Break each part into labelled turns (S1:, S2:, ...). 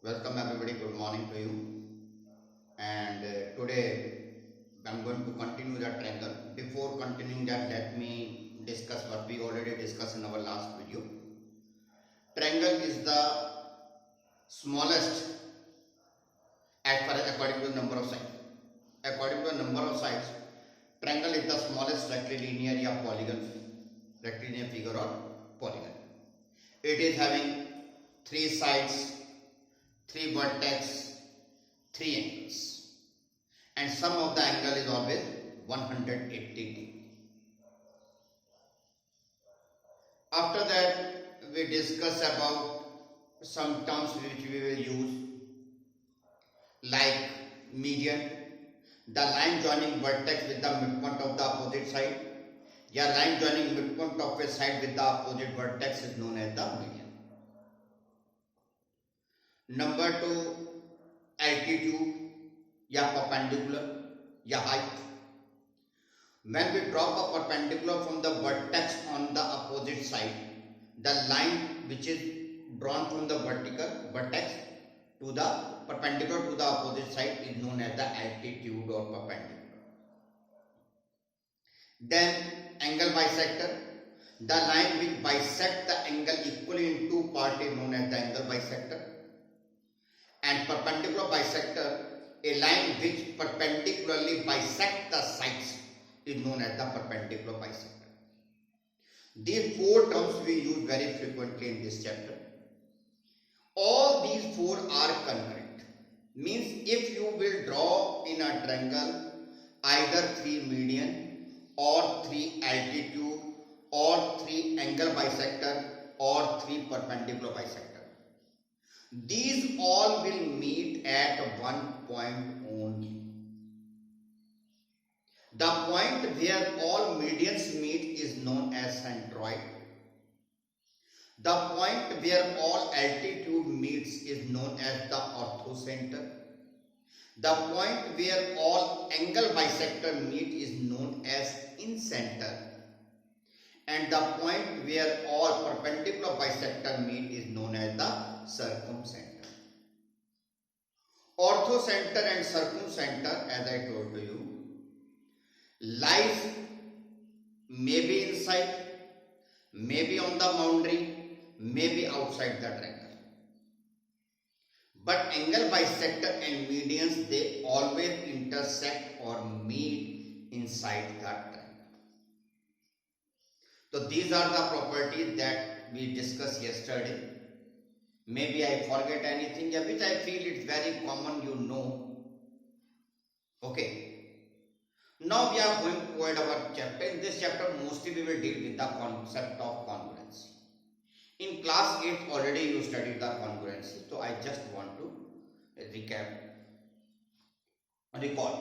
S1: Welcome everybody, good morning to you. And today I'm going to continue that triangle. Before continuing that, let me discuss what we already discussed in our last video. Triangle is the smallest as far as according to the number of sides. According to the number of sides, triangle is the smallest rectilinear or polygon, rectilinear figure or polygon. It is having three sides, three vertex, three angles, and sum of the angle is always 180 degree. After that, we discuss about some terms which we will use, like median, the line joining vertex with the midpoint of the opposite side. या line joining midpoint of a side with the opposite vertex is known as the median. Number 2, altitude या perpendicular या height. When we drop a perpendicular from the vertex on the opposite side, the line which is drawn from the vertex to the perpendicular to the opposite side is known as the altitude or perpendicular. Then angle bisector, the line which bisects the angle equally in two parts is known as the angle bisector. And perpendicular bisector, a line which perpendicularly bisects the sides is known as the perpendicular bisector. These four terms we use very frequently in this chapter. All these four are concurrent. Means if you will draw in a triangle either 3 median or 3 altitude or 3 angle bisector or 3 perpendicular bisector, these all will meet at one point only. The point where all medians meet is known as centroid. The point where all altitude meets is known as the orthocenter. The point where all angle bisector meet is known as incenter. And the point where all perpendicular bisector meet is known as the circumcenter. Orthocenter and circumcenter, as I told to you, lies maybe inside, maybe on the boundary, maybe outside the triangle. But angle bisector and medians, they always intersect or meet inside the triangle. So these are the properties that we discussed yesterday. Maybe I forget anything which I feel it's very common, you know. Okay. Now we are going toward our chapter. In this chapter mostly we will deal with the concept of congruency. In class 8 already you studied the congruency. So I just want to recall.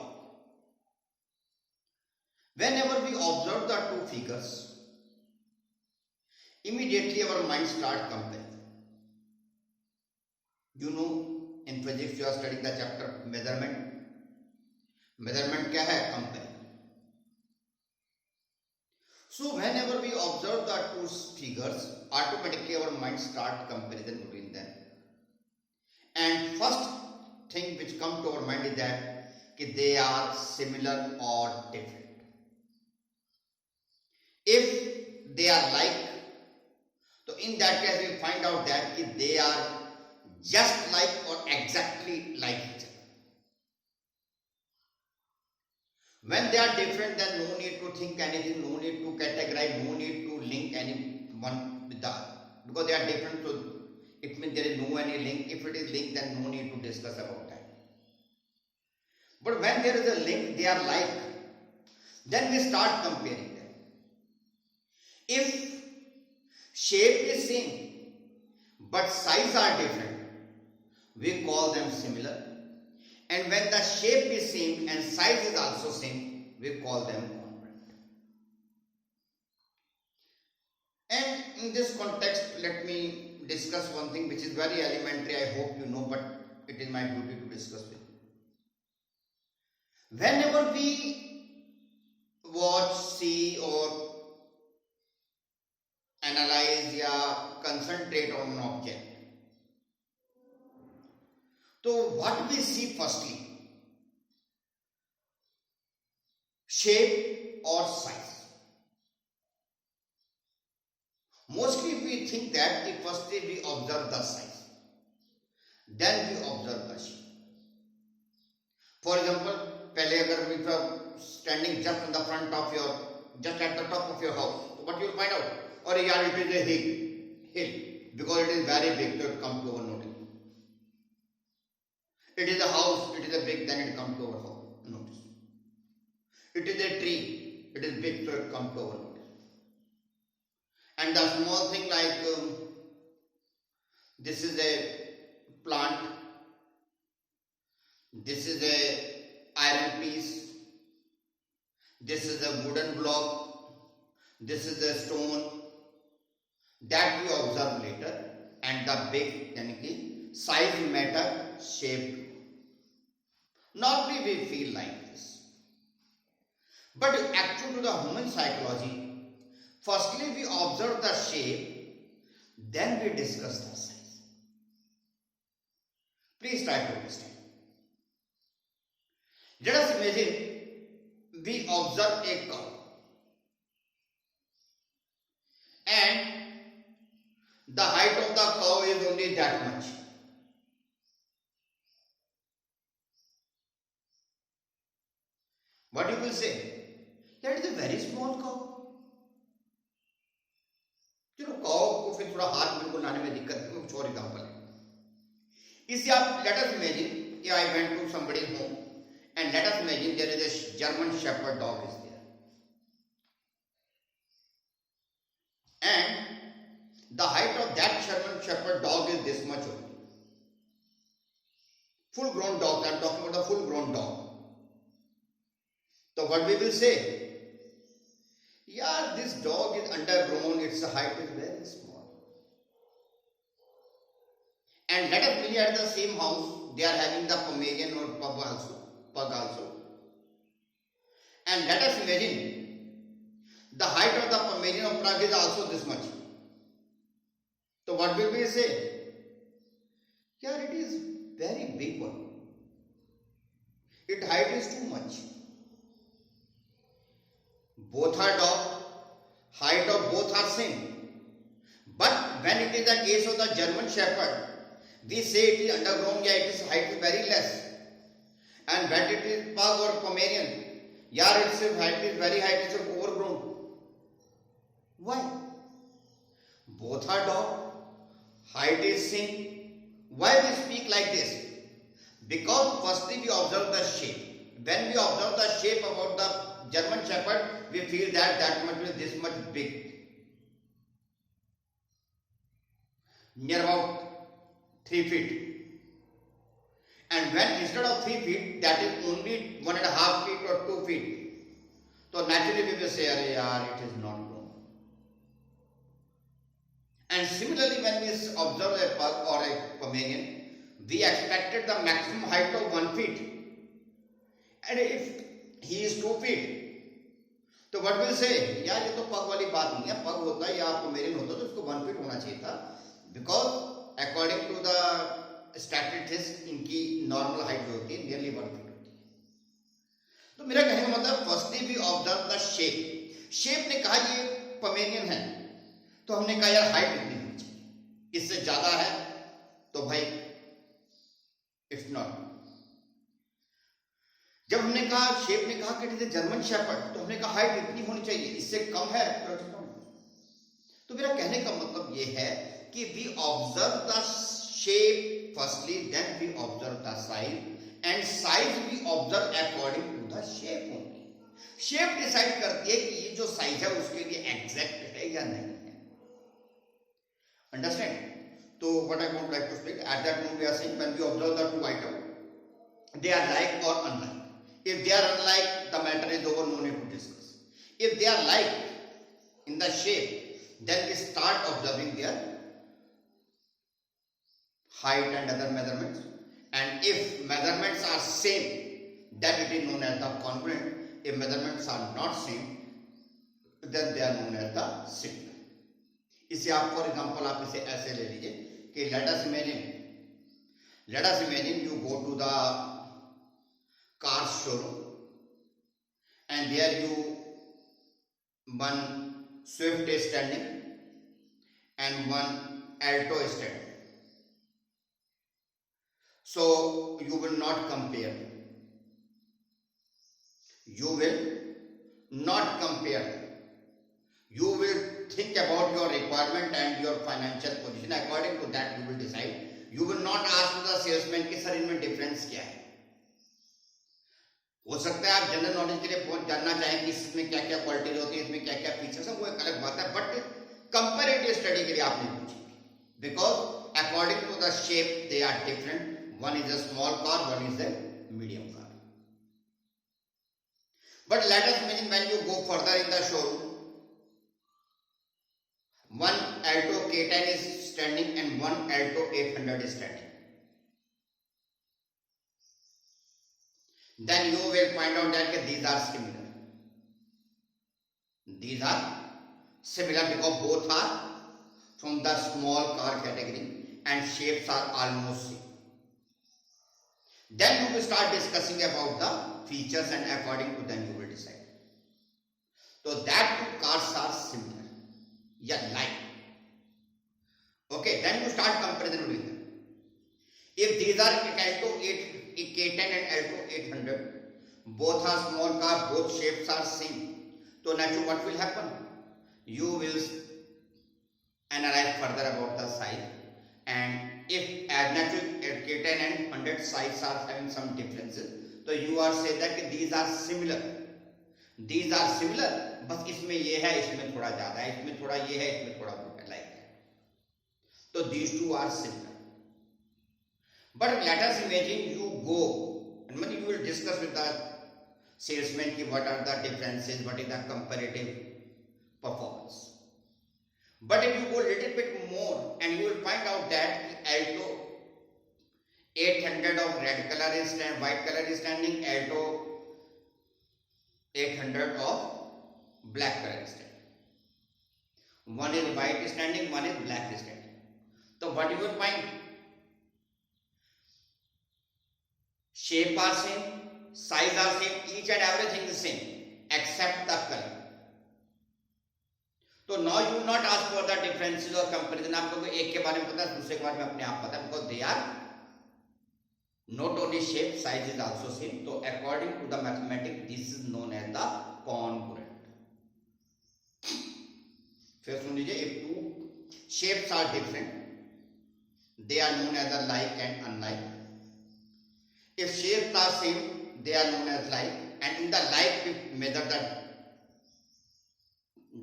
S1: Whenever we observe the two figures, immediately our mind starts comparing. You know, in physics you are studying the chapter measurement. Measurement क्या है? Compare. So whenever we observe the two figures, automatically our mind starts comparison between them. And first thing which comes to our mind is that they are similar or different. If they are like, so in that case we find out that they are just like or exactly like each other. When they are different, then no need to think anything, no need to categorize, no need to link any one with the other. Because they are different, so it means there is no any link. If it is linked, then no need to discuss about that. But when there is a link, they are like, then we start comparing them. If shape is same, but size are different, we call them similar. And when the shape is same and size is also same, we call them congruent. And in this context, let me discuss one thing which is very elementary. I hope you know, but it is my duty to discuss with you. Whenever we watch, see or analyze or concentrate on an object, तो what we see firstly, shape or size. Mostly we think that if firstly we observe the size, then we observe the shape. For example, पहले अगर we are standing just in the front of your, just at the top of your house, so what you will find out? Or yeah, it is a hill, because it is very big, so it comes to our notice. It is a house, it is a big, then it comes to our notice. It is a tree, it is big, so it comes to our notice. And the small thing like this is a plant, this is a iron piece, this is a wooden block, this is a stone, that we observe later. And the big यानी कि size matter, shape. Normally we feel like this, but actually to the human psychology, firstly we observe the shape, then we discuss the size. Please try to understand. Let us imagine we observe a cow, and the height of the cow is only that much. What you will say? That is a very small cow. चलो cow को फिर थोड़ा हाथ बिल्कुल लाने में दिक्कत है, कुछ और एग्जांपल है. इसे आप let us imagine कि I went to somebody's home and let us imagine there is a German Shepherd dog is there, and the height of that German Shepherd dog is this much only. Full grown dog, I am talking about the full grown dog. So what we will say? Yeah, this dog is undergrown, its height is very small. And let us be at the same house, they are having the Pomeranian or pug also. And let us imagine the height of the Pomeranian or pug is also this much. So what will we say? Yeah, it is very big one. Its height is too much. Both are dog, height of both are same. But when it is the case of the German Shepherd, we say it is undergrown, yeah, its height is very less. And when it is pug or Pomeranian, yeah, its height is very high, it is overgrown. Why? Both are dog, height is same. Why we speak like this? Because firstly we observe the shape. When we observe the shape about the German Shepherd, we feel that much is this much big. Near about 3 feet. And when instead of 3 feet, that is only 1.5 feet or 2 feet. So naturally we will say, "Arey yaar, it is not grown." And similarly, when we observe a pug or a Pomeranian, we expected the maximum height of 1 feet. And if he is 2 feet, तो what will say? यार ये तो पग वाली बात नहीं है, पग होता या पोमेरियन होता तो उसको 1 फीट होना चाहिए था, because according to the statistics इनकी नॉर्मल हाइट जो होती है नियरली 1 फीट होती है. तो मेरा कहने का मतलब firstly we observe the shape. Shape ने कहा ये पोमेरियन है, तो हमने कहा यार हाइट इतनी होनी चाहिए, इससे ज्यादा है तो भाई इट्स नॉट. जब हमने कहा शेप ने कहा कि इट इज जर्मन शेपर्ड, तो हमने कहा हाइट इतनी होनी चाहिए, इससे कम है तो मेरा कहने का मतलब ये है कि we observe the shape firstly, then we observe the size, and size we observe according to the shape only. Shape decide करती है कि ये जो साइज है उसके लिए एग्जैक्ट है या नहीं है. अंडरस्टैंड? तो what I want like to speak at that moment we are saying when we observe the two item, they are like or unlike. If they are unlike, the matter is over, no need to discuss. If they are like in the shape, then we start observing their height and other measurements. And if measurements are same, then it is known as the congruent. If measurements are not same, then they are known as the similar. इसे आप for example आप इसे ऐसे ले लीजिए कि let us imagine Let us imagine you go to the car showroom and there you one Swift is standing and one Alto is standing. So you will not compare. You will not compare. You will think about your requirement and your financial position. According to that you will decide. You will not ask the salesman कि sir इनमें difference क्या है. हो सकता है आप general knowledge के लिए जानना चाहें कि इसमें क्या क्या क्वालिटीज होती है, इसमें क्या क्या फीचर्स है, वो एक अलग बात है. बट कंपैरेटिव स्टडी के लिए आप नहीं पूछेंगे, because according to the shape they are different. One is a small car, one is a medium car. But let us imagine when you go further in the showroom, one Alto K10 is standing and one Alto 800 is standing. Then you will find out that these are similar. These are similar because both are from the small car category and shapes are almost same. Then you will start discussing about the features and according to them you will decide. So that two cars are similar. Yeah, like. Okay, then you start comparison between them. If these are Alto 8, K10 and Alto 800, both are small car, both shapes are same. So naturally what will happen? You will analyze further about the size, and if as natural K10 and 100 size are having some differences, so you are say that these are similar. These are similar, बस इसमें ये है, इसमें थोड़ा ज्यादा है, इसमें थोड़ा ये है, इसमें थोड़ा वो है, like that. So these two are similar. But let us imagine you go and you will discuss with the salesman ki what are the differences, what is the comparative performance. But if you go a little bit more and you will find out that Alto 800 of red color is standing, white color is standing, Alto 800 of black color is standing. One is white standing, one is black standing. So what you will find? Shape are same, size are same, each and everything is same except the color. तो now you will not ask for the differences or comparison. आपको एक के बारे में पता है, दूसरे के बारे में अपने आप पता है, because they are not only shape, size is also same. So according to the mathematics, this is known as the congruent. फिर सुन लीजिए, if two shapes are different, they are known as the like and unlike. If shapes are same, they are known as like, and in the like we measure the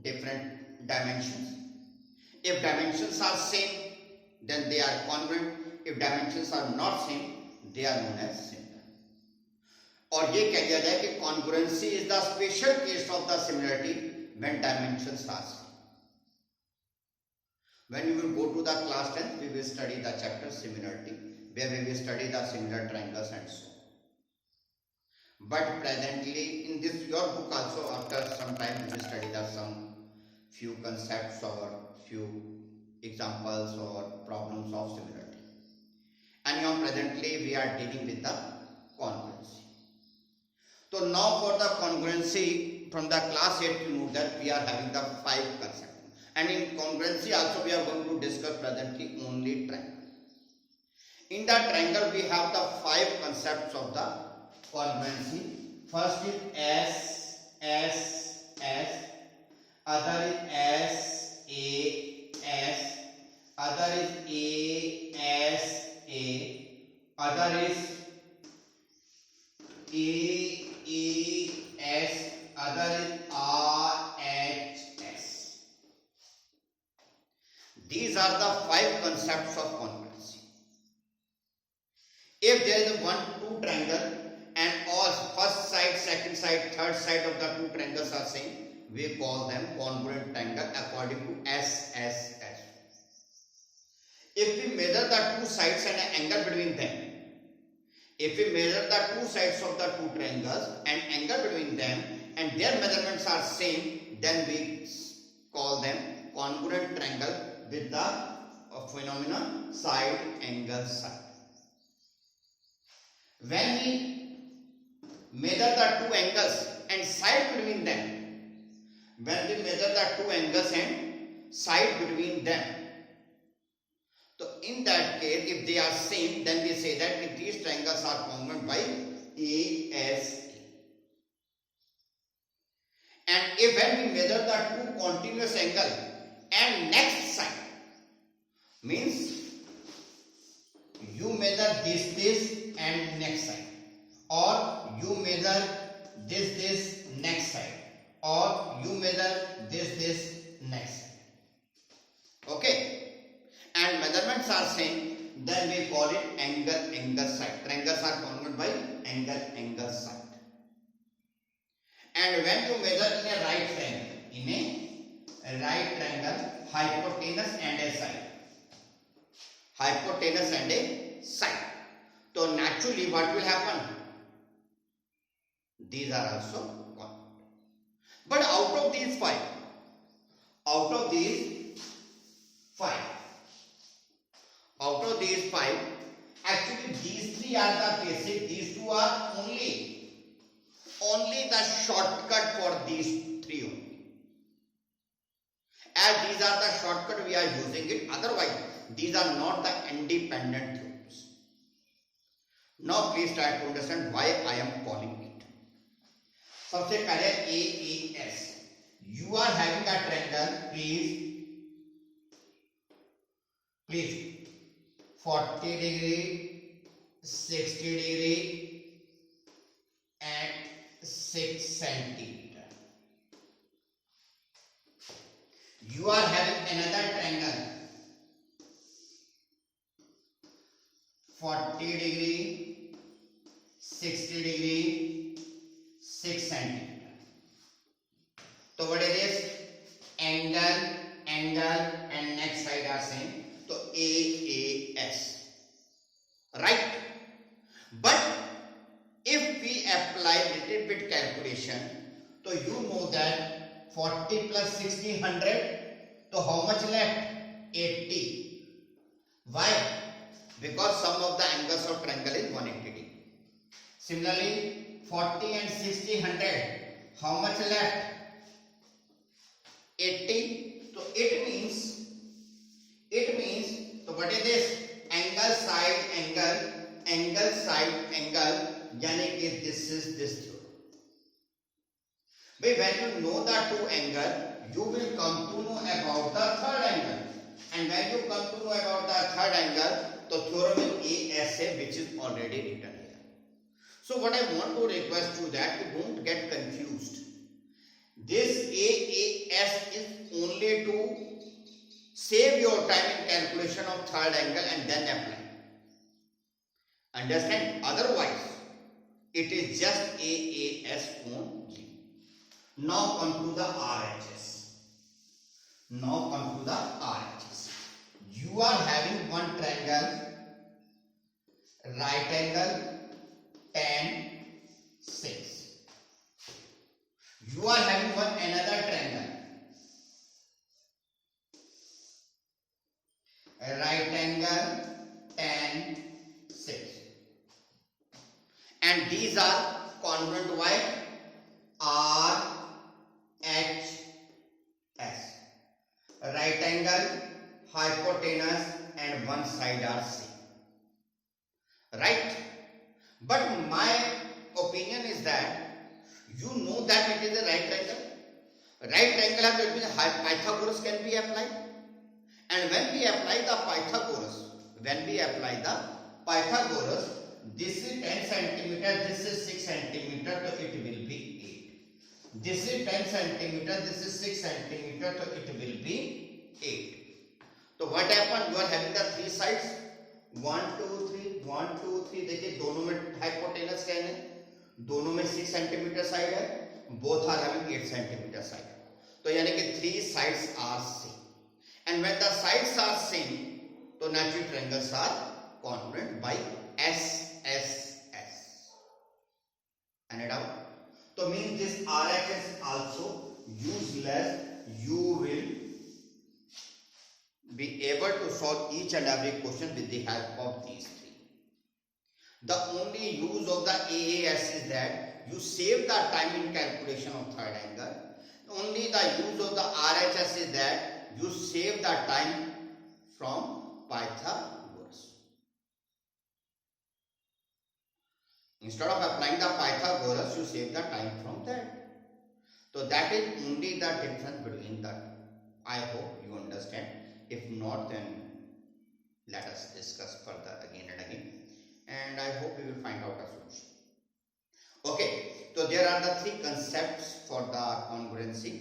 S1: different dimensions. If dimensions are same, then they are congruent. If dimensions are not same, they are known as similar. और ये कह दिया जाए कि congruency is the special case of the similarity when dimensions are same. When we will go to the class 10, we will study the chapter similarity, where we will study the similar triangles and so on. But presently in this your book also, after some time we will study the some few concepts or few examples or problems of similarity. And now presently we are dealing with the congruency. So now for the congruency, from the class 8 you know that we are having the 5 concepts. And in congruency also we are going to discuss presently only triangle. In the triangle we have the 5 concepts of the congruency. First is S, other is S, other is A, other is AES, other is RHS. These are the 5 concepts of congruency. If there is two triangle and all first side, second side, third side of the 2 triangles are same, we call them congruent triangle according to SSS. If we measure the 2 sides and an angle between them, if we measure the 2 sides of the 2 triangles and angle between them and their measurements are same, then we call them congruent triangle with the phenomenon side angle side. When we measure the two angles and side between them, when we measure the two angles and side between them, so in that case, if they are same, then we say that these triangles are congruent by ASA. And if when we measure the two continuous angle and next side, means you measure this and next side, or you measure this next side, or you measure this next side. Okay, and measurements are same, then we call it angle side. Triangles are congruent by angle side. And when you measure in a right triangle, hypotenuse and a side, hypotenuse and a side, so naturally what will happen? These are also congruent. But out of these five, actually these three are the basic. These two are only the shortcut for these three only. As these are the shortcut, we are using it. Otherwise, these are not the independent theorems. Now, please try to understand why I am calling it. सबसे पहले AES. You are having a triangle. Please. 40 degree, 60 degree, and 6 centimeter. You are having another triangle, 40 degree, 60 degree, 6 centimeter. So what is this? Angle, and next side are same. So AAS, right? But if we apply little bit calculation, so you know that 40 plus 60, 100. So how much left? 80. Why? Because sum of the angles of triangle is 180 degree. Similarly, 40 and 60, 100. How much left? 80. So it means, so what is this? Angle side angle, yani ki this is this theorem. But when you know the two angle, you will come to know about the third angle. And when you come to know about the third angle, the theorem is ASA, which is already written here. So what I want to request you that you don't get confused. This AAS is only to save your time in calculation of third angle and then apply. Understand? Otherwise, it is just AAS only. Now come to the RHS. You are having one triangle, right angle, tan, 6. You are having another triangle, right angle, tan, 6. And these are congruent by RHS. Right angle, hypotenuse, and one side are same. Right? But my opinion is that you know that it is a right triangle. Right triangle has it means Pythagoras can be applied. And when we apply the Pythagoras, this is 10 centimeter, this is 6 centimeter, so it will be 8. This is 10 centimeter, this is 6 centimeter, so it will be 8. So what happened? You are having the three sides, 1, 2, 3, 1, 2, 3. देखिए दोनों में hypotenuse क्या है? दोनों में 6 centimeter side है, both are having 8 centimeter side. तो यानी कि three sides are same. And when the sides are same, तो natural triangles are congruent by SSS. Any doubt? So means this RHS is also useless. You will be able to solve each and every question with the help of these three. The only use of the AAS is that you save the time in calculation of third angle. Only the use of the RHS is that you save the time from Pythagoras. Instead of applying the Pythagoras, you save the time from that. So that is only the difference between the two. I hope you understand. If not, then let us discuss further again and again. And I hope you will find out a solution. Okay, so there are the three concepts for the congruency.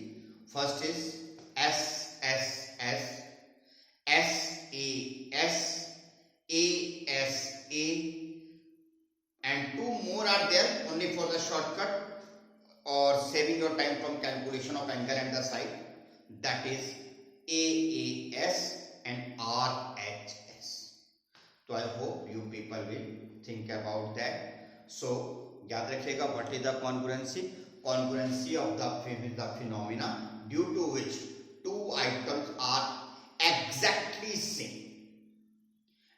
S1: First is SSS, SAS, ASA, and two more are there only for the shortcut or saving your time from calculation of angle and the side. That is AAS and RHS. So I hope you people will think about that. So याद रखिएगा, what is the congruency? Congruency of the phenomena due to which two items are exactly same.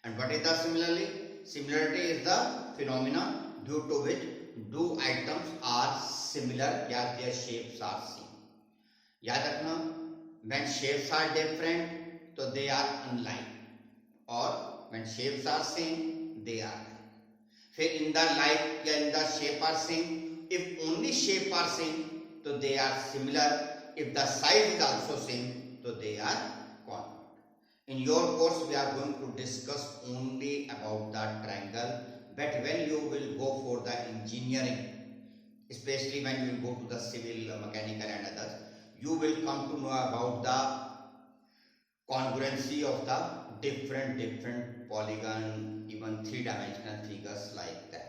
S1: And what is the similarity? Similarity is the phenomena due to which two items are similar, या their shapes are same. याद रखना, when shapes are different, so they are unlike, or when shapes are same, they are like. फिर in the like या in the shape are same. If only shape are same, so they are similar. If the size is also same, so they are congruent. In your course, we are going to discuss only about the triangle. But when you will go for the engineering, especially when you will go to the civil, mechanical and others, you will come to know about the congruency of the different polygon, even three-dimensional figures like that.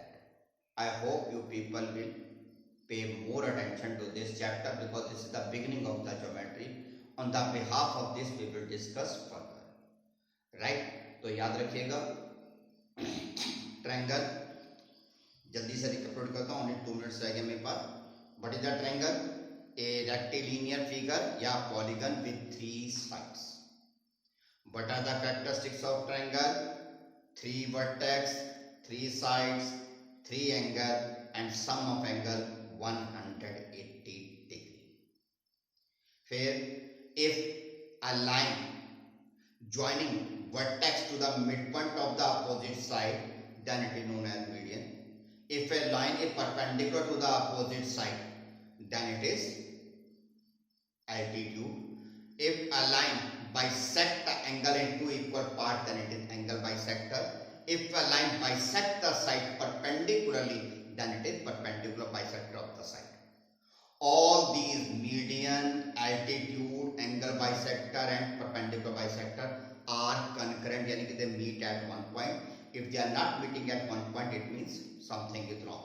S1: I hope you people will pay more attention to this chapter because this is the beginning of the geometry. On the behalf of this, we will discuss further. Right? तो याद रखिएगा, triangle जल्दी से record करता हूँ, 2 minutes रह गए मेरे पास. What is the triangle? A rectilinear figure या polygon with 3 sides. What are the characteristics of triangle? 3 vertex, 3 sides, 3 angle, and sum of angle 180 degree. फिर if a line joining vertex to the midpoint of the opposite side, then it is known as median. If a line is perpendicular to the opposite side, then it is altitude. If a line bisects the angle in 2 equal parts, then it is angle bisector. If a line bisects the side perpendicularly, then it is perpendicular bisector of the side. All these median, altitude, angle bisector and perpendicular bisector are concurrent, यानी कि they meet at one point. If they are not meeting at one point, it means something is wrong.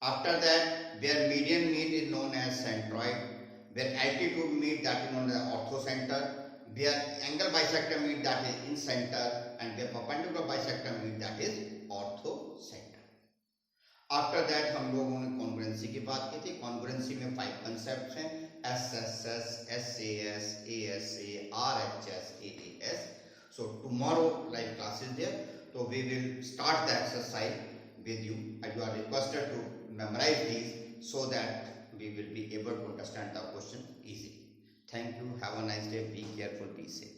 S1: After that, where median meet is known as centroid, where altitude meet, that is known as orthocenter, where angle bisector meet, that is in center, and where perpendicular bisector meet, that is orthocenter. After that हम लोगों ने congruency की बात की थी. Congruency में 5 concepts हैं: SSS, SAS, ASA, RHS, AAS. So tomorrow live class is there. So we will start the exercise with you, and you are requested to memorize these so that we will be able to understand the question easily. Thank you. Have a nice day. Be careful. Be safe.